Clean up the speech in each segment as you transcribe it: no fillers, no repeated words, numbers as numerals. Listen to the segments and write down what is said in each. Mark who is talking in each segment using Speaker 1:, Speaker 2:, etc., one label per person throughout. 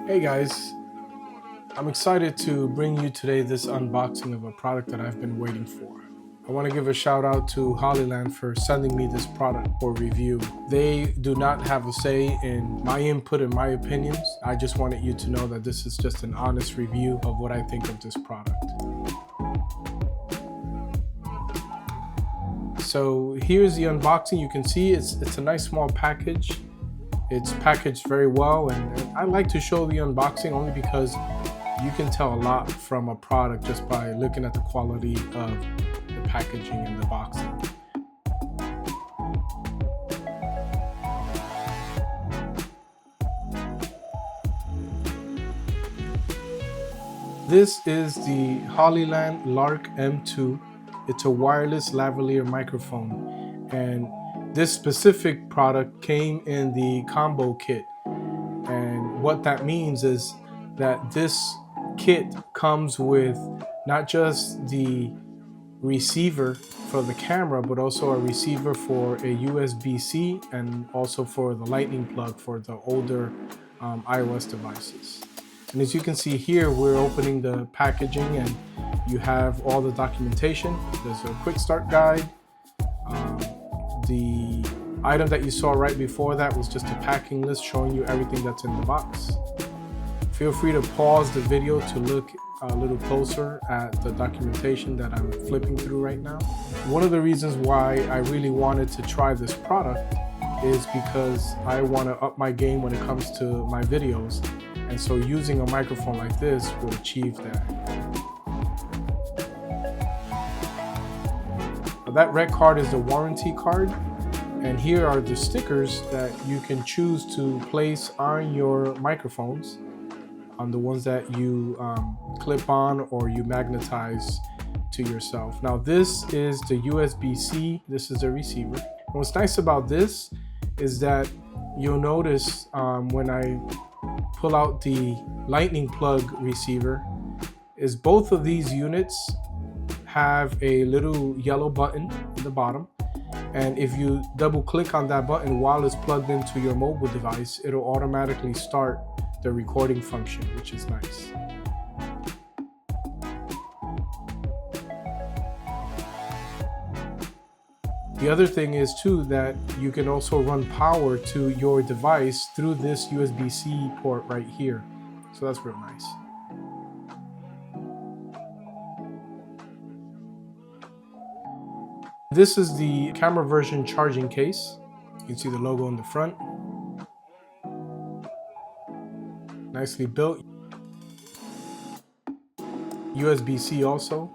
Speaker 1: Hey guys, I'm excited to bring you today this unboxing of a product that I've been waiting for. I want to give a shout out to Hollyland for sending me this product for review. They do not have a say in my input and my opinions. I just wanted you to know that this is just an honest review of what I think of this product. So here's the unboxing. You can see it's a nice small package. It's packaged very well, and I like to show the unboxing only because you can tell a lot from a product just by looking at the quality of the packaging and the boxing. This is the Hollyland Lark M2. It's a wireless lavalier microphone, and this specific product came in the combo kit. And what that means is that this kit comes with not just the receiver for the camera, but also a receiver for a USB-C and also for the lightning plug for the older iOS devices. And as you can see here, we're opening the packaging and you have all the documentation. There's a quick start guide. The item that you saw right before that was just a packing list showing you everything that's in the box. Feel free to pause the video to look a little closer at the documentation that I'm flipping through right now. One of the reasons why I really wanted to try this product is because I want to up my game when it comes to my videos, and so using a microphone like this will achieve that. That red card is the warranty card, and here are the stickers that you can choose to place on your microphones, on the ones that you clip on or you magnetize to yourself. Now this is the USB-C, this is the receiver. And what's nice about this is that you'll notice when I pull out the lightning plug receiver, is both of these units have a little yellow button in the bottom, and if you double click on that button while it's plugged into your mobile device, it'll automatically start the recording function, which is nice. The other thing is too that you can also run power to your device through this USB-C port right here, so that's real nice. This is the camera version charging case. You can see the logo in the front. Nicely built. USB-C also.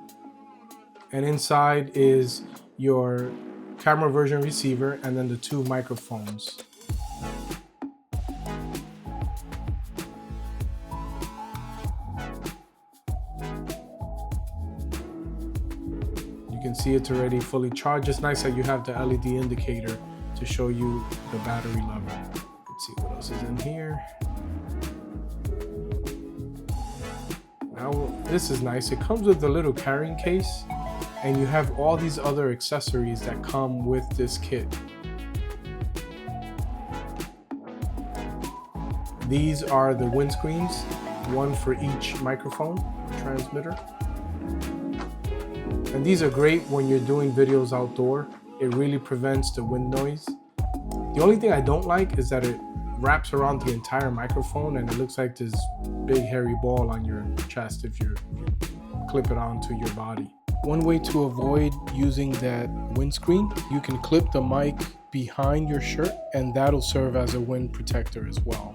Speaker 1: And inside is your camera version receiver and then the two microphones. You can see it's already fully charged. It's nice that you have the LED indicator to show you the battery level. Let's see what else is in here. Now this is nice. It comes with a little carrying case, and you have all these other accessories that come with this kit. These are the windscreens, one for each microphone transmitter. And these are great when you're doing videos outdoor. It really prevents the wind noise. The only thing I don't like is that it wraps around the entire microphone and it looks like this big hairy ball on your chest if you clip it onto your body. One way to avoid using that windscreen, you can clip the mic behind your shirt and that'll serve as a wind protector as well.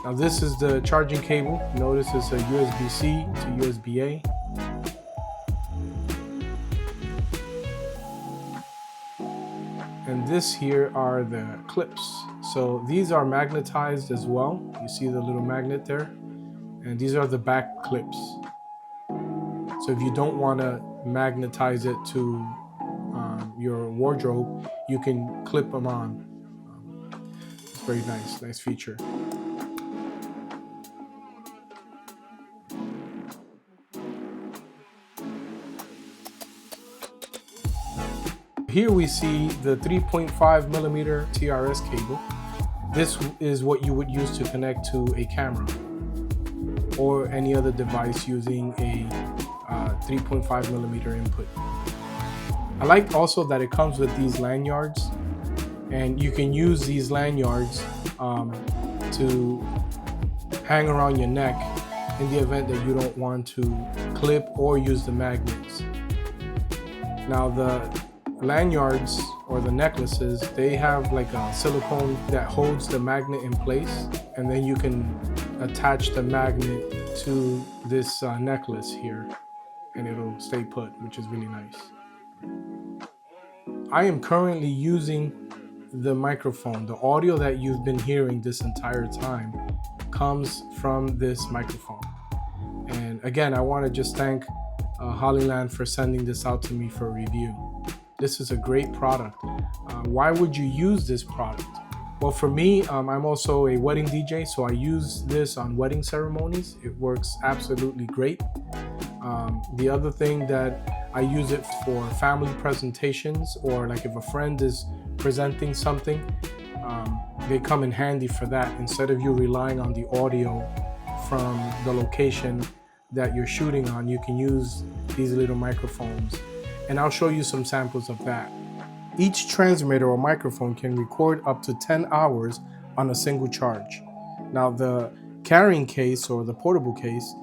Speaker 1: Now this is the charging cable. Notice it's a USB-C to USB-A. And this here are the clips. So these are magnetized as well. You see the little magnet there? And these are the back clips. So if you don't want to magnetize it to your wardrobe, you can clip them on. It's very nice feature. here we see the 3.5 millimeter TRS cable. This is what you would use to connect to a camera or any other device using a 3.5 millimeter input. I like also that it comes with these lanyards, and you can use these lanyards to hang around your neck in the event that you don't want to clip or use the magnets. Now the lanyards or the necklaces, they have like a silicone that holds the magnet in place, and then you can attach the magnet to this necklace here and it'll stay put, which is really nice. I am currently using the microphone. The audio that you've been hearing this entire time comes from this microphone. And again, I want to just thank Hollyland for sending this out to me for review. This is a great product. Why would you use this product? Well, for me, I'm also a wedding DJ, so I use this on wedding ceremonies. It works absolutely great. The other thing that I use it for family presentations, or like if a friend is presenting something, they come in handy for that. Instead of you relying on the audio from the location that you're shooting on, you can use these little microphones. And I'll show you some samples of that. Each transmitter or microphone can record up to 10 hours on a single charge. Now the carrying case or the portable case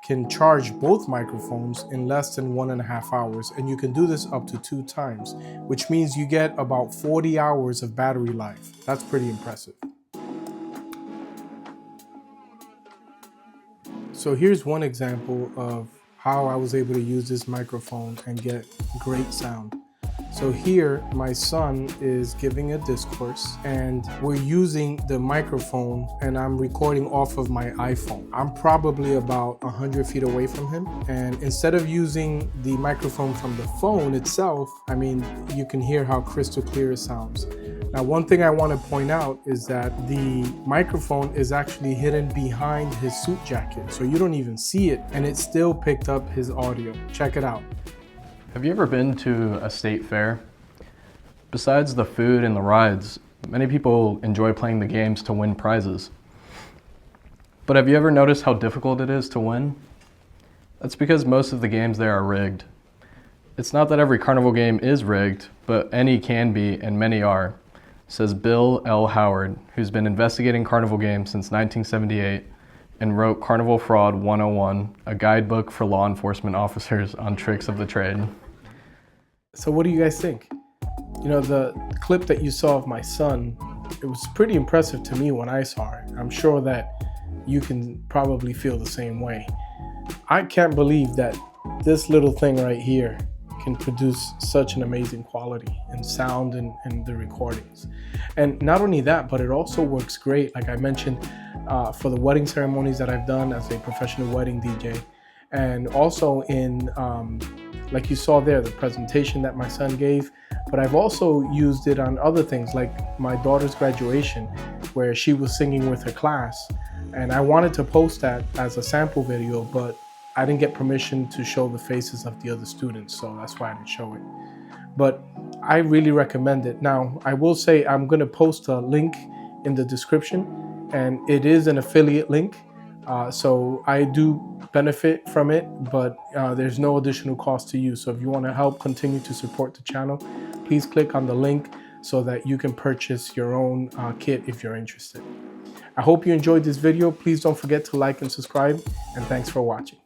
Speaker 1: can charge both microphones in less than 1.5 hours, and you can do this up to 2 times, which means you get about 40 hours of battery life. That's pretty impressive. So here's one example of how I was able to use this microphone and get great sound. So here, my son is giving a discourse and we're using the microphone, and I'm recording off of my iPhone. I'm probably about 100 feet away from him. And instead of using the microphone from the phone itself, I mean, you can hear how crystal clear it sounds. Now, one thing I want to point out is that the microphone is actually hidden behind his suit jacket, so you don't even see it, and it still picked up his audio. Check it out.
Speaker 2: Have you ever been to a state fair? Besides the food and the rides, many people enjoy playing the games to win prizes. But have you ever noticed how difficult it is to win? That's because most of the games there are rigged. It's not that every carnival game is rigged, but any can be and many are, says Bill L. Howard, who's been investigating carnival games since 1978 and wrote Carnival Fraud 101, a guidebook for law enforcement officers on tricks of the trade.
Speaker 1: So what do you guys think? You know, the clip that you saw of my son, it was pretty impressive to me when I saw it. I'm sure that you can probably feel the same way. I can't believe that this little thing right here can produce such an amazing quality in sound and the recordings. And not only that, but it also works great, like I mentioned, for the wedding ceremonies that I've done as a professional wedding DJ. And also in, like you saw there, the presentation that my son gave, but I've also used it on other things like my daughter's graduation, where she was singing with her class. And I wanted to post that as a sample video, but I didn't get permission to show the faces of the other students, so that's why I didn't show it. But I really recommend it. Now, I will say I'm gonna post a link in the description, and it is an affiliate link. So I do benefit from it, but there's no additional cost to you. So if you wanna help continue to support the channel, please click on the link so that you can purchase your own kit if you're interested. I hope you enjoyed this video. Please don't forget to like and subscribe, and thanks for watching.